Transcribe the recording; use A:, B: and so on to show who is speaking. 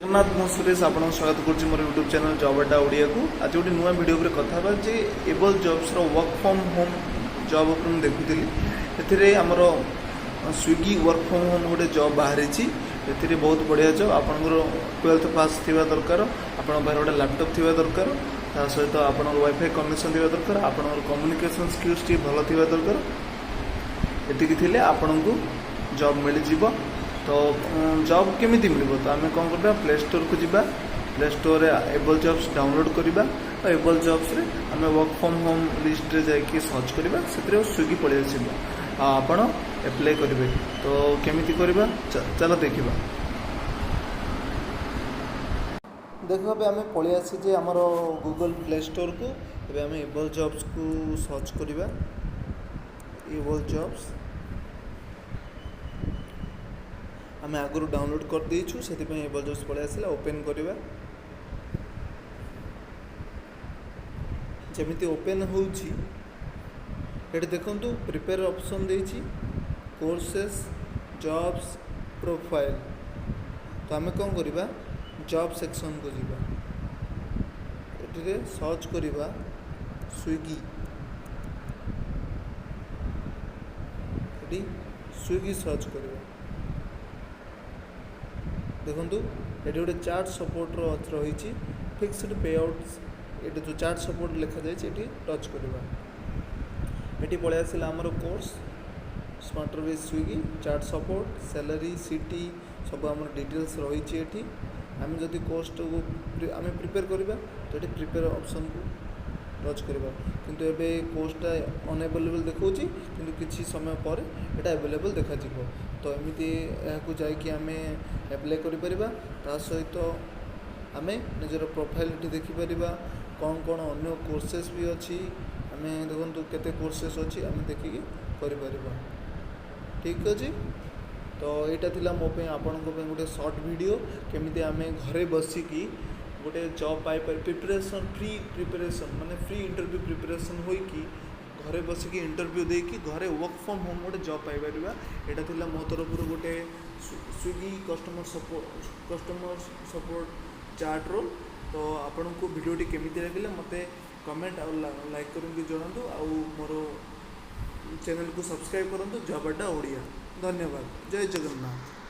A: जगन्नाथ मु सुरेश आपन स्वागत करुच्ची मोर YouTube channel job Adda Odia को आज गोटे नुआ वीडियो पर कथा जे एबल जॉब्स रो वर्क फ्रॉम होम जॉब उपर देखुली एथिरे हमर स्विगी वर्क फ्रॉम होम गोटे जॉब बाहरी एथिरे बहुत बढ़िया जॉब आपनकर 12th पास थिबा दरकार आपन बाहर गोटे लैपटॉप थिबा दरकार ता सहित आपन वाईफाई कनेक्शन थिबा दरकार आपन कम्युनिकेशन स्किल्स टी भलो थिबा दरकार एतिकी थिले आपन को जॉब मिल जिवो। तो जॉब केमी मिल तो आम कौन करवा प्ले स्टोर को जीवा play store able jobs download करवा और एबल जॉब्स रे आम वर्क फ्रॉम होम लिस्ट रे जाके सर्च करवा से स्विगी पड़े आपड़ एप्लाई करेंगे। तो केमी करवा चलो देखा देख आम पलि आसी आमर गूगल प्ले स्टोर को आम एबल जॉब्स को सर्च करवा एबल जॉब्स आम आगु डाउनलोड कर देचु से एबल जॉब्स पलि आसला ओपन करवा जमी ओपन होची देखु प्रिपेयर ऑप्शन देची कोर्सेस जॉब्स प्रोफाइल। तो आम कौन करवा जॉब सेक्शन को जीवा ये सर्च करवा स्विगी स्विगी सर्च करवा देखु ये गोटे चार्ट सपोर्ट रही फिक्सड पे आउट्स ये जो चार्ट सपोर्ट लिखा जाए टच करवा ये पलि आसला आमर course smart service Swiggy chart support salary सीटी सब आम डिटेल्स रही आम जदि कोर्स को आम प्रिपेयर करवा तो ये प्रिपेयर ऑप्शन को टच करवा किंतु एबे कोर्सटा अनअवेलेबल देखा कि किसी समय पर यहाँ अवेलेबल देखा तो एमती यहाँ जाकि आम एप्लाई कर सहित आम निजर प्रोफाइल देखिपर कौन कौन अन्य कोर्सेस भी अच्छी आम देखो केते कोर्सेस अच्छी आम देखिकी कर ठीक अच्छे। तो यहाँ थिला मो पे आपण गोटे शॉर्ट वीडियो केमिति आम घरे बसिकी गोटे जॉब पाई प्रिपरेशन फ्री प्रिपरेशन माने फ्री इंटरव्यू प्रिपरेशन होइकी घरे बसिकी इंटरव्यू देकी घरे वर्क फ्रॉम होम गोटे जॉब पाई पारिबा। एटा थिला मो तरफ गोटे Swiggy customer support chat role. तो आपण को वीडियोटी केमिति लागले मते कमेंट और लाइक करके जणातु आ मोर चैनल को सब्सक्राइब करंतु जॉब अड्डा ओडिया। धन्यवाद। जय जगन्नाथ।